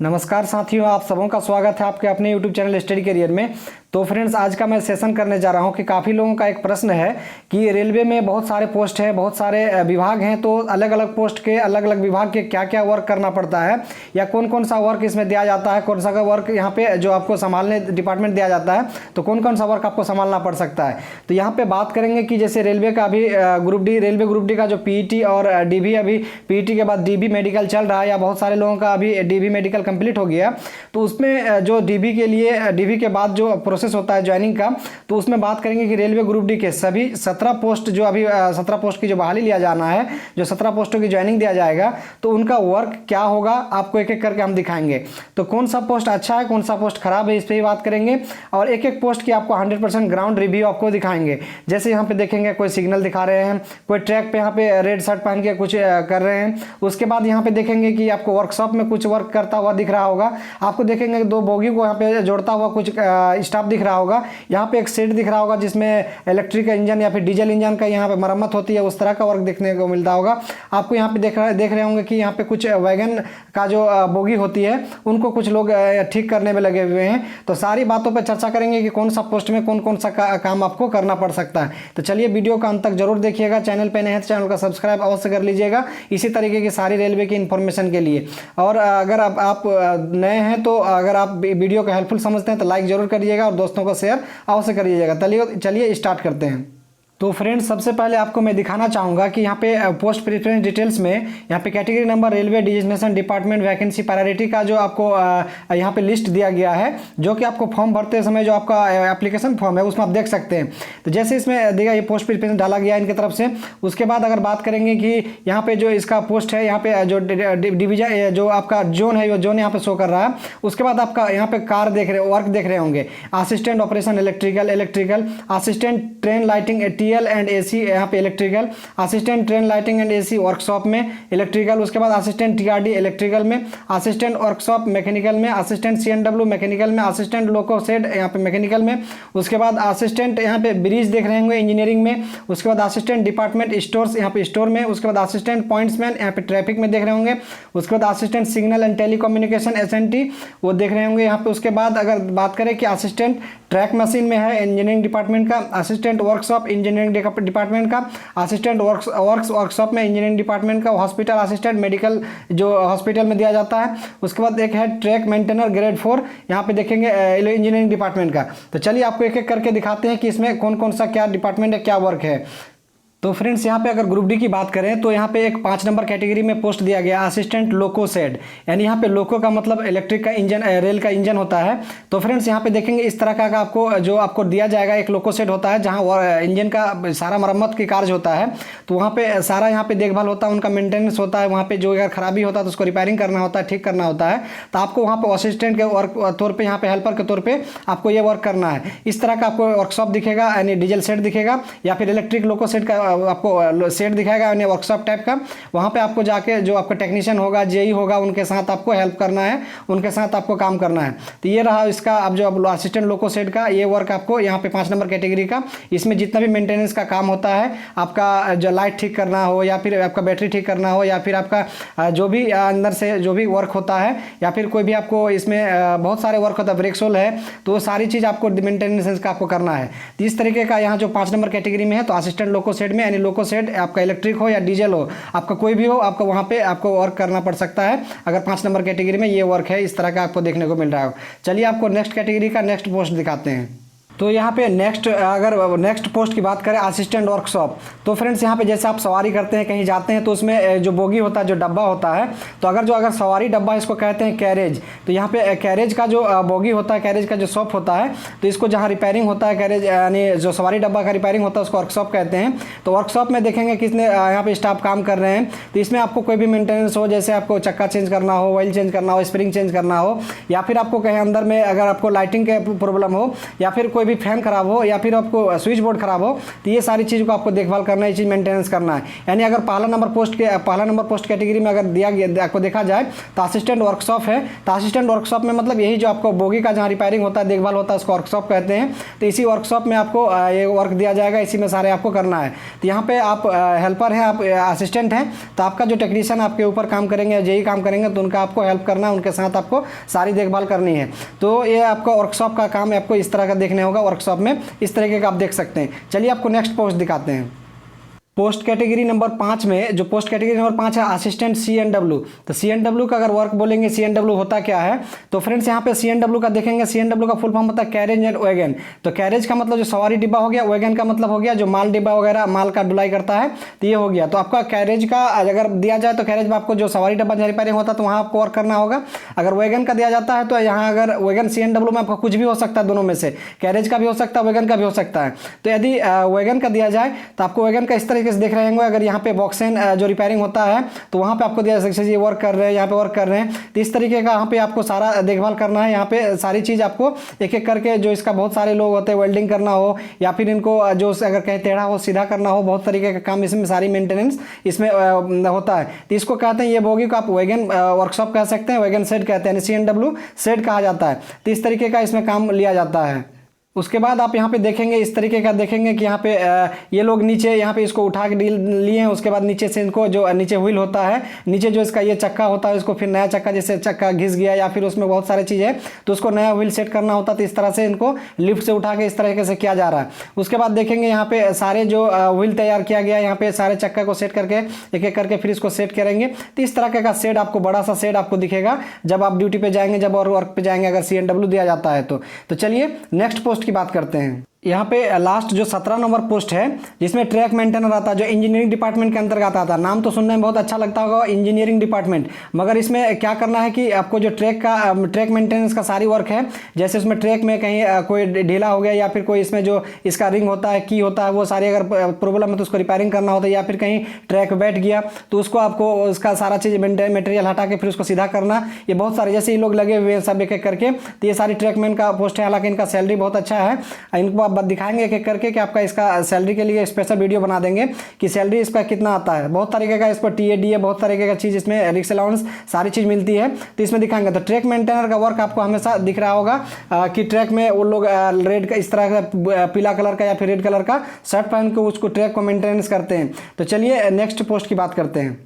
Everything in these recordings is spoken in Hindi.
नमस्कार साथियों, आप सबों का स्वागत है आपके अपने YouTube चैनल स्टडी करियर में। तो फ्रेंड्स, आज का मैं सेशन करने जा रहा हूं कि काफ़ी लोगों का एक प्रश्न है कि रेलवे में बहुत सारे पोस्ट हैं, बहुत सारे विभाग हैं, तो अलग अलग पोस्ट के अलग अलग विभाग के क्या क्या वर्क करना पड़ता है या कौन कौन सा वर्क इसमें दिया जाता है, कौन सा का वर्क यहाँ पे जो आपको संभालने डिपार्टमेंट दिया जाता है, तो कौन कौन सा वर्क आपको संभालना पड़ सकता है। तो यहाँ पर बात करेंगे कि जैसे रेलवे का अभी रेलवे ग्रुप डी का जो पीईटी और डीबी, अभी पीईटी के बाद डीबी मेडिकल चल रहा है या बहुत सारे लोगों का अभी डीबी मेडिकल कंप्लीट हो गया, तो उसमें जो डीबी के लिए डीबी के बाद जो प्रोसेस होता है ज्वाइनिंग का, तो उसमें बात करेंगे कि रेलवे ग्रुप डी के सभी 17 पोस्ट जो अभी 17 पोस्ट की जो बहाली लिया जाना है, जो 17 पोस्टों की ज्वाइनिंग दिया जाएगा, तो उनका वर्क क्या होगा आपको एक एक करके हम दिखाएंगे। तो कौन सा पोस्ट अच्छा है, कौन सा पोस्ट खराब है, इस पर ही बात करेंगे और एक एक पोस्ट की आपको 100% ग्राउंड रिव्यू आपको दिखाएंगे। जैसे यहाँ पे देखेंगे कोई सिग्नल दिखा रहे हैं, कोई ट्रैक पे यहाँ पे रेड शर्ट पहन के कुछ कर रहे हैं। उसके बाद यहाँ पे देखेंगे कि आपको वर्कशॉप में कुछ वर्क करता हुआ दिख रहा होगा, आपको देखेंगे 2 बोगी को यहाँ पे जोड़ता हुआ कुछ स्टाफ दिख रहा होगा। यहाँ पे एक सेट दिख रहा होगा जिसमें इलेक्ट्रिक इंजन या फिर डीजल इंजन का यहाँ पे मरम्मत होती है, उस तरह का वर्क देखने को मिलता होगा। आपको यहाँ पे देख रहे होंगे कि यहाँ पे कुछ वैगन का जो बोगी होती है उनको कुछ लोग ठीक करने में लगे हुए हैं। तो सारी बातों पर चर्चा करेंगे कि कौन सा पोस्ट में कौन कौन सा काम आपको करना पड़ सकता है। तो चलिए वीडियो का अंत तक जरूर देखिएगा। चैनल पे नए हैं तो चैनल का सब्सक्राइब अवश्य कर लीजिएगा इसी तरीके की सारी रेलवे की इन्फॉर्मेशन के लिए। और अगर आप नए हैं तो अगर आप वीडियो को हेल्पफुल समझते हैं तो लाइक जरूर करिएगा और दोस्तों को शेयर अवश्य करिएगा। चलिए स्टार्ट करते हैं। तो फ्रेंड्स, सबसे पहले आपको मैं दिखाना चाहूँगा कि यहाँ पे पोस्ट प्रेफरेंस डिटेल्स में यहाँ पे category number railway designation department vacancy priority का जो आपको यहाँ पे लिस्ट दिया गया है, जो कि आपको फॉर्म भरते समय जो आपका एप्लीकेशन फॉर्म है उसमें आप देख सकते हैं। तो जैसे इसमें दिया ये पोस्ट प्रेफरेंस डाला गया है इनकी तरफ से। उसके बाद अगर बात करेंगे कि यहाँ पे जो इसका पोस्ट है, यहाँ पे जो डिवीजन जो आपका जोन है वो जोन यहाँ पे शो कर रहा है। उसके बाद आपका यहाँ पे वर्क देख रहे होंगे, assistant operation electrical, assistant train lighting and AC यहाँ पे electrical, assistant train lighting and AC workshop में इलेक्ट्रिकल। उसके बाद असिस्टेंट टीआरडी इलेक्ट्रिकल में, असिस्टेंट वर्कशॉप मैकेनिकल में, असिस्टेंट सीएनडब्ल्यू मैकेनिकल में, असिस्टेंट लोको शेड यहाँ पे मैकेनिकल में। उसके बाद असिस्टेंट यहाँ पे ब्रिज देख रहे होंगे इंजीनियरिंग में। उसके बाद असिस्टेंट डिपार्टमेंट स्टोर्स यहाँ पे स्टोर में। उसके बाद असिस्टेंट पॉइंट्समैन यहाँ पे ट्रैफिक में देख रहे होंगे। उसके बाद assistant signal and telecommunication SNT वो देख रहे होंगे यहाँ पे। उसके बाद अगर बात करें कि असिस्टेंट ट्रैक मशीन में है इंजीनियरिंग डिपार्टमेंट का, असिस्टेंट वर्कशॉप इंजीनियरिंग डिपार्टमेंट का, असिस्टेंट वर्कशॉप में इंजीनियरिंग डिपार्टमेंट का, हॉस्पिटल असिस्टेंट मेडिकल जो हॉस्पिटल में दिया जाता है। उसके बाद एक है ट्रैक मेंटेनर ग्रेड 4 यहाँ पे देखेंगे इंजीनियरिंग डिपार्टमेंट का। तो चलिए आपको एक एक करके दिखाते हैं कि इसमें कौन कौन सा क्या डिपार्टमेंट है, क्या वर्क है। तो फ्रेंड्स, यहाँ पे अगर ग्रुप डी की बात करें तो यहाँ पे एक 5 नंबर कैटेगरी में पोस्ट दिया गया असिस्टेंट लोको शेड, यानी यहाँ पे लोको का मतलब इलेक्ट्रिक का इंजन, रेल का इंजन होता है। तो फ्रेंड्स, यहाँ पे देखेंगे इस तरह का आपको दिया जाएगा। एक लोको शेड होता है जहाँ इंजन का सारा मरम्मत की कार्य होता है, तो वहाँ पे सारा यहाँ पे देखभाल होता है, उनका मेंटेनेंस होता है। वहाँ पे जो अगर खराबी होता है तो उसको रिपेयरिंग करना होता है, ठीक करना होता है। तो आपको वहाँ पे असिस्टेंट के वर्क तौर पर, यहाँ पे हेल्पर के तौर पर आपको ये वर्क करना है। इस तरह का आपको वर्कशॉप दिखेगा, यानी डीजल शेड दिखेगा या फिर इलेक्ट्रिक लोको शेड का आपको सेट दिखाएगा, यानी वर्कशॉप टाइप का। वहाँ पे आपको जाके जो आपका टेक्नीशियन होगा, जेई होगा, उनके साथ आपको हेल्प करना है, उनके साथ आपको काम करना है। तो ये रहा इसका अब जो असिस्टेंट लोको सेट का ये वर्क आपको यहाँ पे 5 नंबर कैटेगरी का। इसमें जितना भी मेंटेनेंस का काम होता है, आपका जो लाइट ठीक करना हो या फिर आपका बैटरी ठीक करना हो या फिर आपका जो भी अंदर से जो भी वर्क होता है या फिर कोई भी आपको इसमें बहुत सारे वर्क होता है, ब्रेक्सोल है, तो वो सारी चीज़ आपको मेंटेनेंस का आपको करना है। तो इस तरीके का यहाँ जो 5 नंबर कैटेगरी में है, तो असिस्टेंट लोको सेट में, यानी लोको सेट आपका इलेक्ट्रिक हो या डीजल हो, आपका कोई भी हो, आपको वहाँ पे आपको वर्क करना पड़ सकता है। अगर 5 नंबर कैटेगरी में ये वर्क है, इस तरह का आपको देखने को मिल रहा है। चलिए आपको नेक्स्ट कैटेगरी का नेक्स्ट पोस्ट दिखाते हैं। तो यहाँ पे अगर नेक्स्ट पोस्ट की बात करें असिस्टेंट वर्कशॉप, तो फ्रेंड्स यहाँ पे जैसे आप सवारी करते हैं, कहीं जाते हैं, तो उसमें जो बोगी होता है, जो डब्बा होता है, तो अगर सवारी डब्बा इसको कहते हैं कैरेज, तो यहाँ पे कैरेज का जो बोगी होता है, कैरेज का जो शॉप होता है, तो इसको जहाँ रिपेयरिंग होता है, कैरेज यानी जो सवारी डब्बा का रिपेयरिंग होता है उसको वर्कशॉप कहते हैं। तो वर्कशॉप में देखेंगे किसने यहाँ पे स्टाफ काम कर रहे हैं। तो इसमें आपको कोई भी मेंटेनेंस हो, जैसे आपको चक्का चेंज करना हो, ऑयल चेंज करना हो, स्प्रिंग चेंज करना हो, या फिर आपको कहीं अंदर में अगर आपको लाइटिंग का प्रॉब्लम हो या फिर कोई भी फैन खराब हो या फिर आपको स्विच बोर्ड खराब हो, तो ये सारी चीज़ को आपको देखभाल करना है, ये चीज़ मेंटेनेंस करना है। यानी अगर पहला नंबर पोस्ट कैटेगरी में अगर दिया गया आपको देखा जाए तो असिस्टेंट वर्कशॉप है। तो असिस्टेंट वर्कशॉप में मतलब यही जो आपको बोगी का जहाँ रिपेयरिंग होता है, देखभाल होता है, उसको वर्कशॉप कहते हैं। तो इसी वर्कशॉप में आपको ये वर्क दिया जाएगा, इसी में सारे आपको करना है। तो यहाँ पे आप हेल्पर हैं, आप असिस्टेंट हैं, तो आपका जो टेक्नीशियन आपके ऊपर काम करेंगे या जेई काम करेंगे तो उनका आपको हेल्प करना है, उनके साथ आपको सारी देखभाल करनी है। तो ये आपका वर्कशॉप का काम आपको इस तरह का देखने होगा। वर्कशॉप में इस तरीके का आप देख सकते हैं। चलिए आपको नेक्स्ट पोस्ट दिखाते हैं। पोस्ट कैटेगरी नंबर 5 में जो पोस्ट कैटेगरी नंबर 5 है असिस्टेंट CNW। तो CNW का अगर वर्क बोलेंगे, CNW होता क्या है, तो फ्रेंड्स यहाँ पे CNW का देखेंगे, CNW का फुल फॉर्म होता है कैरेज एंड वैगन। तो कैरेज का मतलब जो सवारी डिब्बा हो गया, वैगन का मतलब हो गया जो माल डिब्बा वगैरह माल का ढुलाई करता है, तो ये हो गया। तो आपका कैरेज का अगर दिया जाए तो कैरेज में आपको जो सवारी डिब्बा रिपेयरिंग होता है तो वहाँ आपको वर्क करना होगा। अगर वैगन का दिया जाता है तो यहाँ अगर वैगन CNW में आपको कुछ भी हो सकता है, दोनों में से कैरेज का भी हो सकता है, वैगन का भी हो सकता है। तो यदि वैगन का दिया जाए तो आपको वैगन का इस तरीके से देख रहे होंगे, अगर यहाँ पे बॉक्सेन जो रिपेयरिंग होता है तो वहाँ पे आपको दिया जा सकता है ये वर्क कर रहे हैं, यहाँ पे वर्क कर रहे हैं। तो इस तरीके का यहाँ पे आपको सारा देखभाल करना है। यहाँ पे सारी चीज़ आपको एक एक करके, जो इसका बहुत सारे लोग होते हैं, वेल्डिंग करना हो या फिर इनको जो अगर कहीं टेढ़ा हो सीधा करना हो, बहुत तरीके का काम इसमें सारी मेंटेनेंस इसमें होता है। तो इसको कहते हैं, ये बोगी को आप वैगन वर्कशॉप कह सकते हैं, वैगन शेड कहते हैं, CNW शेड कहा जाता है। तो इस तरीके का इसमें काम लिया जाता है। उसके बाद आप यहाँ पे देखेंगे, इस तरीके का देखेंगे कि यहाँ पे ये लोग नीचे यहाँ पे इसको उठा के डील लिए हैं। उसके बाद नीचे से इनको जो नीचे व्हील होता है, नीचे जो इसका ये चक्का होता है, इसको फिर नया चक्का, जैसे चक्का घिस गया या फिर उसमें बहुत सारी चीज़ है तो उसको नया व्हील सेट करना होता है। तो इस तरह से इनको लिफ्ट से उठा के इस तरीके से किया जा रहा है। उसके बाद देखेंगे यहाँ पे सारे जो व्हील तैयार किया गया, यहाँ पे सारे चक्का को सेट करके एक एक करके फिर इसको सेट करेंगे। तो इस तरह का शेड आपको, बड़ा सा शेड आपको दिखेगा जब आप ड्यूटी पे जाएंगे, जब और वर्क पे जाएंगे, अगर CNW दिया जाता है तो चलिए नेक्स्ट पोस्ट की बात करते हैं। यहाँ पे लास्ट जो 17 नंबर पोस्ट है जिसमें ट्रैक मेंटेनर आता है, जो इंजीनियरिंग डिपार्टमेंट के अंतर्गत आता है। नाम तो सुनने में बहुत अच्छा लगता होगा, इंजीनियरिंग डिपार्टमेंट, मगर इसमें क्या करना है कि आपको जो ट्रैक मेंटेनेंस का सारी वर्क है, जैसे उसमें ट्रैक में कहीं कोई ढीला हो गया या फिर कोई इसमें जो इसका रिंग होता है, की होता है, वो सारी अगर प्रॉब्लम है तो उसको रिपेयरिंग करना होता है, या फिर कहीं ट्रैक बैठ गया तो उसको आपको उसका सारा चीज़ मटेरियल हटा के फिर उसको सीधा करना। ये बहुत सारे जैसे ये लोग लगे हुए हैं सब एक एक करके, तो ये सारी ट्रैकमैन का पोस्ट है। हालांकि इनका सैलरी बहुत अच्छा है, इनको दिखाएंगे एक एक करके कि आपका इसका सैलरी के लिए स्पेशल वीडियो बना देंगे कि सैलरी इसका कितना आता है। बहुत तरीके का इस पर TAD है, बहुत तरीके का चीज़ इसमें, रिक्स अलाउंस सारी चीज़ मिलती है, तो इसमें दिखाएंगे। तो ट्रैक मेंटेनर का वर्क आपको हमेशा दिख रहा होगा कि ट्रैक में वो लोग रेड का इस तरह का पीला कलर का या फिर रेड कलर का शर्ट पहन के उसको ट्रैक को मेंटेनेंस करते हैं। तो चलिए नेक्स्ट पोस्ट की बात करते हैं।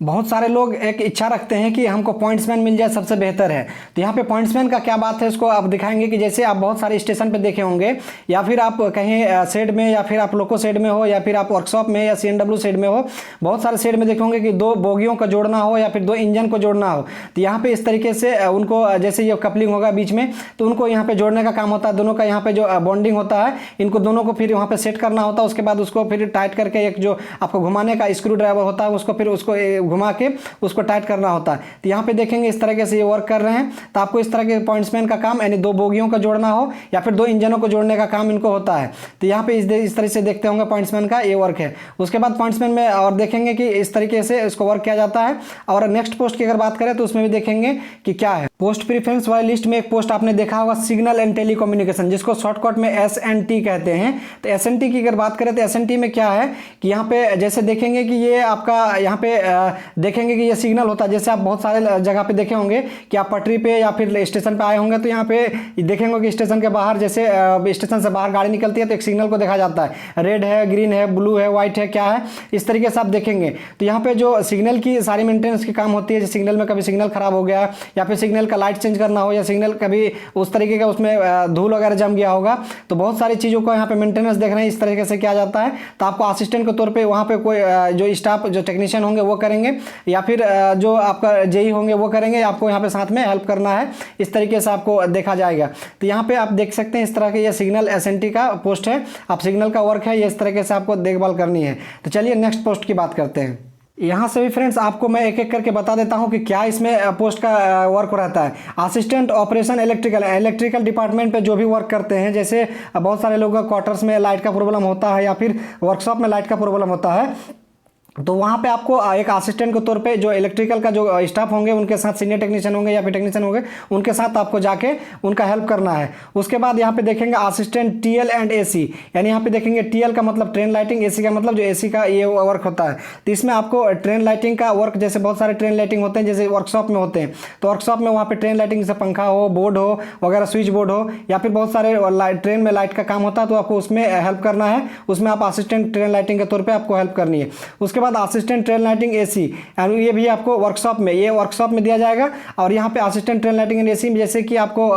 बहुत सारे लोग एक इच्छा रखते हैं कि हमको पॉइंट्समैन मिल जाए, सबसे बेहतर है। तो यहाँ पे पॉइंट्समैन का क्या बात है उसको आप दिखाएंगे कि जैसे आप बहुत सारे स्टेशन पे देखे होंगे, या फिर आप कहीं शेड में, या फिर आप लोको शेड में हो, या फिर आप वर्कशॉप में या CNW शेड में हो, बहुत सारे शेड में देखे होंगे कि 2 बोगियों को जोड़ना हो या फिर 2 इंजन को जोड़ना हो। तो यहाँ पे इस तरीके से उनको, जैसे ये कपलिंग होगा बीच में, तो उनको यहाँ पे जोड़ने का काम होता है। दोनों का यहाँ पे जो बॉन्डिंग होता है, इनको दोनों को फिर वहाँ पे सेट करना होता है। उसके बाद उसको फिर टाइट करके एक जो आपको घुमाने का स्क्रू ड्राइवर होता है, उसको फिर उसको घुमा के उसको टाइट करना होता है। तो यहाँ पे देखेंगे इस तरीके से ये वर्क कर रहे हैं। तो आपको इस तरह के पॉइंट्समैन का काम, यानी 2 बोगियों को जोड़ना हो या फिर 2 इंजनों को जोड़ने का काम इनको होता है। तो यहाँ पे इस तरह से देखते होंगे पॉइंट्समैन का ये वर्क है। उसके बाद पॉइंट्समैन में और देखेंगे कि इस तरीके से इसको वर्क किया जाता है। और नेक्स्ट पोस्ट की अगर बात करें तो उसमें भी देखेंगे कि क्या है। पोस्ट प्रीफरेंस वाली लिस्ट में एक पोस्ट आपने देखा होगा, सिग्नल एंड टेलीकम्युनिकेशन, जिसको शॉर्टकट में SNT कहते हैं। तो SNT की अगर बात करें तो SNT में क्या है कि यहाँ पे जैसे देखेंगे कि ये आपका यहाँ पे देखेंगे कि ये सिग्नल होता है। जैसे आप बहुत सारे जगह पे देखे होंगे कि आप पटरी पे या फिर स्टेशन पे आए होंगे, तो यहाँ पे देखेंगे कि स्टेशन के बाहर, जैसे स्टेशन से बाहर गाड़ी निकलती है तो एक सिग्नल को देखा जाता है, रेड है, ग्रीन है, ब्लू है, व्हाइट है, क्या है, इस तरीके से आप देखेंगे। तो यहाँ पे जो सिग्नल की सारी मेंटेनेंस की काम होती है, जैसे सिग्नल में कभी सिग्नल खराब हो गया या फिर सिग्नल का लाइट चेंज करना हो, या सिग्नल कभी उस तरीके का उसमें धूल वगैरह जम गया होगा, तो बहुत सारी चीज़ों को यहाँ पे मेंटेनेंस देख रहे हैं, इस तरीके से किया जाता है। तो आपको असिस्टेंट के तौर पे वहाँ पे कोई जो स्टाफ, जो टेक्नीशियन होंगे वो करेंगे, या फिर जो आपका जेई होंगे वो करेंगे, आपको यहाँ पे साथ में हेल्प करना है, इस तरीके से आपको देखा जाएगा। तो यहाँ पे आप देख सकते हैं इस तरह के ये सिग्नल SNT का पोस्ट है, आप सिग्नल का वर्क है, ये इस तरीके से आपको देखभाल करनी है। तो चलिए नेक्स्ट पोस्ट की बात करते हैं। यहाँ से भी फ्रेंड्स आपको मैं एक एक करके बता देता हूँ कि क्या इसमें पोस्ट का वर्क रहता है। असिस्टेंट ऑपरेशन इलेक्ट्रिकल डिपार्टमेंट पे जो भी वर्क करते हैं, जैसे बहुत सारे लोगों का क्वार्टर्स में लाइट का प्रॉब्लम होता है या फिर वर्कशॉप में लाइट का प्रॉब्लम होता है, तो वहाँ पे आपको एक असिस्टेंट के तौर पे जो इलेक्ट्रिकल का जो स्टाफ होंगे उनके साथ, सीनियर टेक्नीशियन होंगे या फिर टेक्नीशियन होंगे, उनके साथ आपको जाके उनका हेल्प करना है। उसके बाद यहाँ पे देखेंगे असिस्टेंट टीएल एंड एसी, यानी यहाँ पे देखेंगे टीएल का मतलब ट्रेन लाइटिंग, एसी का मतलब जो एसी का ये वर्क होता है। तो इसमें आपको ट्रेन लाइटिंग का वर्क, जैसे बहुत सारे ट्रेन लाइटिंग होते हैं जैसे वर्कशॉप में होते हैं, तो वर्कशॉप में वहाँ पे ट्रेन लाइटिंग जैसे पंखा हो, बोर्ड हो वगैरह, स्विच बोर्ड हो, या फिर बहुत सारे ट्रेन में लाइट का काम होता है, तो आपको उसमें हेल्प करना है। उसमें आप असिस्टेंट ट्रेन लाइटिंग के तौर पर आपको हेल्प करनी है। उसके बाद असिस्टेंट ट्रेन लाइटिंग एसी, ये भी आपको वर्कशॉप में, ये वर्कशॉप में दिया जाएगा। और यहाँ पे assistant train lighting and AC में जैसे कि आपको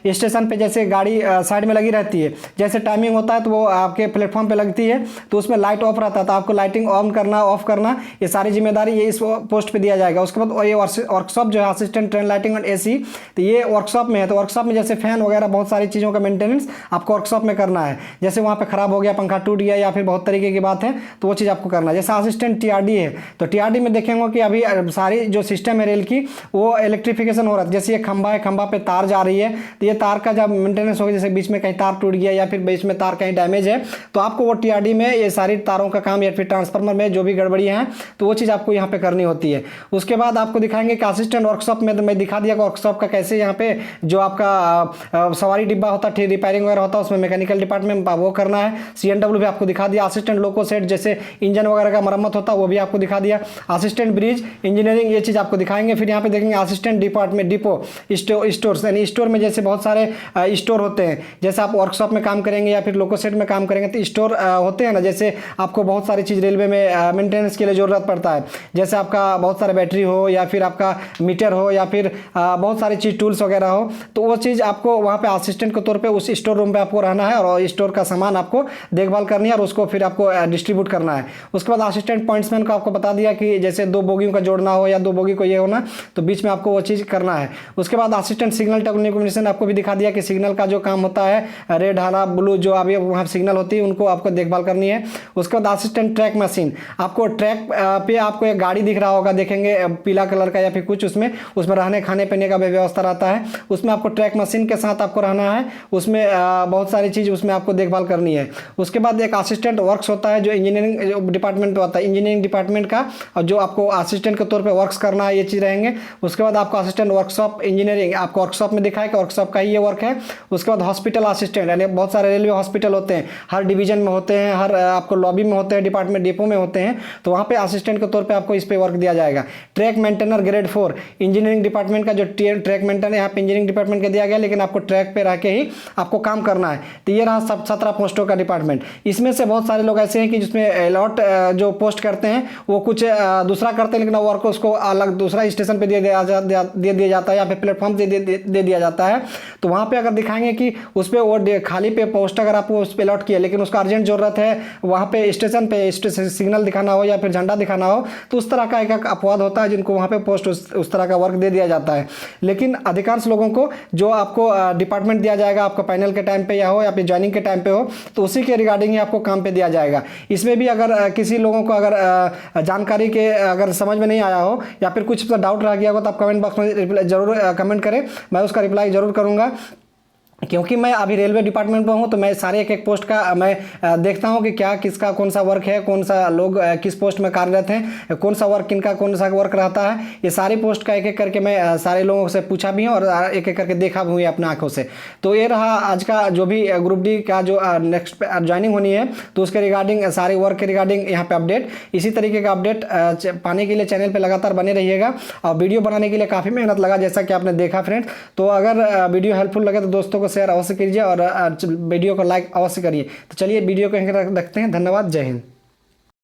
स्टेशन पे जैसे गाड़ी साइड में लगी रहती है, जैसे टाइमिंग होता है तो वो आपके प्लेटफॉर्म पे लगती है, तो उसमें लाइट ऑफ रहता है, तो आपको लाइटिंग ऑन करना, ऑफ करना, ये सारी जिम्मेदारी ये इस पोस्ट पे दिया जाएगा। उसके बाद ये वर्कशॉप जो है assistant train lighting and AC, तो ये वर्कशॉप में है। तो वर्कशॉप में जैसे फैन वगैरह बहुत सारी चीज़ों का मेंटेनेंस आपको वर्कशॉप में करना है। जैसे वहाँ पे खराब हो गया, पंखा टूट गया या फिर बहुत तरीके की बात है, तो वो चीज़ आपको करना है। जैसे असिस्टेंट टीआरडी है, तो टीआरडी में देखेंगे कि अभी सारी जो सिस्टम है रेल की वो इलेक्ट्रिफिकेशन हो रहा है। जैसे ये खंभा है, खंभा पे तार जा रही है, तो ये तार का जब मेंटेनेंस होगा, जैसे बीच में कहीं तार टूट गया या फिर बीच में तार कहीं डैमेज है, तो आपको वो टीआरडी में ये सारी तारों का काम या फिर ट्रांसफार्मर में जो भी गड़बड़ी है तो वो चीज़ आपको यहाँ पे करनी होती है। उसके बाद आपको दिखाएंगे कि असिस्टेंट वर्कशॉप में, तो मैं दिखा दिया वर्कशॉप का कैसे यहाँ पे जो आपका सवारी डिब्बा होता है, रिपेयरिंग वगैरह होता है, उसमें मैकेनिकल डिपार्टमेंट वो करना है। सीएनडब्ल्यू भी आपको दिखा दिया। असिस्टेंट लोको सेट, जैसे इंजन वगैरह का मरम्मत होता है, वो भी आपको दिखा दिया। असिस्टेंट ब्रिज इंजीनियरिंग, ये चीज़ आपको दिखाएंगे। फिर यहाँ पे देखेंगे असिस्टेंट डिपार्टमेंट डिपो स्टोर्स, यानी स्टोर में जैसे बहुत सारे स्टोर होते हैं, जैसे आप वर्कशॉप में काम करेंगे या फिर लोको सेट में काम करेंगे तो स्टोर होते हैं ना, जैसे आपको बहुत सारी चीज़ रेलवे में मेंटेनेंस के लिए ज़रूरत पड़ता है, जैसे आपका बहुत सारे बैटरी हो या फिर आपका मीटर हो या फिर बहुत सारी चीज़ टूल्स वगैरह हो, तो वो चीज़ आपको वहाँ पे असिस्टेंट के तौर पे उस स्टोर रूम पे आपको रहना है और स्टोर का सामान आपको देखभाल करनी है और उसको फिर आपको डिस्ट्रीब्यूट करना है। उसके बाद असिस्टेंट पॉइंट्समैन को आपको बता दिया कि जैसे दो बोगियों का जोड़ना हो या दो बोगी को ये होना, तो बीच में आपको वो चीज़ करना है। उसके बाद असिस्टेंट सिग्नल टेक्नीशियन आपको भी दिखा दिया कि सिग्नल का जो काम होता है, रेड हरा ब्लू जो अभी वहाँ सिग्नल होती है उनको आपको देखभाल करनी है। उसके बाद असिस्टेंट ट्रैक मशीन, आपको ट्रैक पे आपको एक गाड़ी दिख रहा होगा, देखेंगे पीला कलर का या फिर कुछ, उसमें रहने खाने पीने का भी व्यवस्था रहता है, उसमें आपको ट्रैक मशीन के साथ आपको रहना है, उसमें बहुत सारी चीज़ उसमें आपको देखभाल करनी है। उसके बाद एक असिस्टेंट वर्क्स होता है जो इंजीनियरिंग डिपार्टमेंट होता है, इंजीनियरिंग डिपार्टमेंट का, और जो आपको असिस्टेंट के तौर पे वर्क्स करना है, ये चीज़ रहेंगे। उसके बाद आपको असिस्टेंट वर्कशॉप इंजीनियरिंग आपको वर्कशॉप में दिखाया कि वर्कशॉप का ही ये वर्क है। उसके बाद हॉस्पिटल असिस्टेंट, यानी बहुत सारे रेलवे हॉस्पिटल होते हैं, हर डिवीजन में होते हैं, हर आपको लॉबी में होते हैं, डिपार्टमेंट डिपो में होते हैं, तो वहाँ पे असिस्टेंट के तौर पे आपको इस पे वर्क दिया जाएगा। Track maintainer grade 4 engineering department का जो ट्रैक मेंटेनर यहाँ पे इंजीनियरिंग डिपार्टमेंट का दिया गया, लेकिन आपको ट्रैक पे रह के ही आपको काम करना है। तो ये रहा 17 पोस्टों का डिपार्टमेंट। इसमें से बहुत सारे लोग ऐसे हैं कि जिसमें अलॉट जो पोस्ट करते हैं वो कुछ दूसरा करते हैं, लेकिन वर्क उसको अलग दूसरा स्टेशन पे दे दिया जाता है या फिर प्लेटफॉर्म दे दिया जाता है। तो वहाँ पे अगर दिखाएंगे कि उस पर वो खाली पे पोस्ट अगर आपको उस पर अलॉट किया, लेकिन उसका अर्जेंट जरूरत है, वहाँ पे स्टेशन पे सिग्नल दिखाना हो या फिर झंडा दिखाना हो, तो उस तरह का एक अपवाद होता है जिनको वहाँ पे पोस्ट उस तरह का वर्क दे दिया जाता है। लेकिन अधिकांश लोगों को जो आपको डिपार्टमेंट दिया जाएगा, आपका पैनल के टाइम पे या हो या फिर ज्वाइनिंग के टाइम पे हो, तो उसी के रिगार्डिंग ही आपको काम पे दिया जाएगा। इसमें भी अगर किसी लोगों को अगर जानकारी के अगर समझ में नहीं आया हो या फिर कुछ डाउट रह गया हो, तो आप कमेंट बॉक्स में जरूर कमेंट करें, मैं उसका रिप्लाई जरूर करूँगा। क्योंकि मैं अभी रेलवे डिपार्टमेंट में हूँ, तो मैं सारे एक पोस्ट का मैं देखता हूँ कि क्या किसका कौन सा वर्क है, कौन सा लोग किस पोस्ट में कार्यरत हैं, कौन सा वर्क किनका कौन सा वर्क रहता है। ये सारी पोस्ट का एक एक करके मैं सारे लोगों से पूछा भी हूँ और एक एक करके देखा भी हुई अपने आंखों से। तो ये रहा आज का जो भी ग्रुप डी का जो नेक्स्ट ज्वाइनिंग होनी है, तो उसके रिगार्डिंग सारे वर्क के रिगार्डिंग यहाँ पे अपडेट, इसी तरीके का अपडेट पाने के लिए चैनल पर लगातार बने रहिएगा। और वीडियो बनाने के लिए काफ़ी मेहनत लगा, जैसा कि आपने देखा फ्रेंड्स। तो अगर वीडियो हेल्पफुल लगे तो दोस्तों को शेयर अवश्य कीजिए और वीडियो को लाइक अवश्य करिए। तो चलिए वीडियो को यहीं रखते हैं। धन्यवाद, जय हिंद।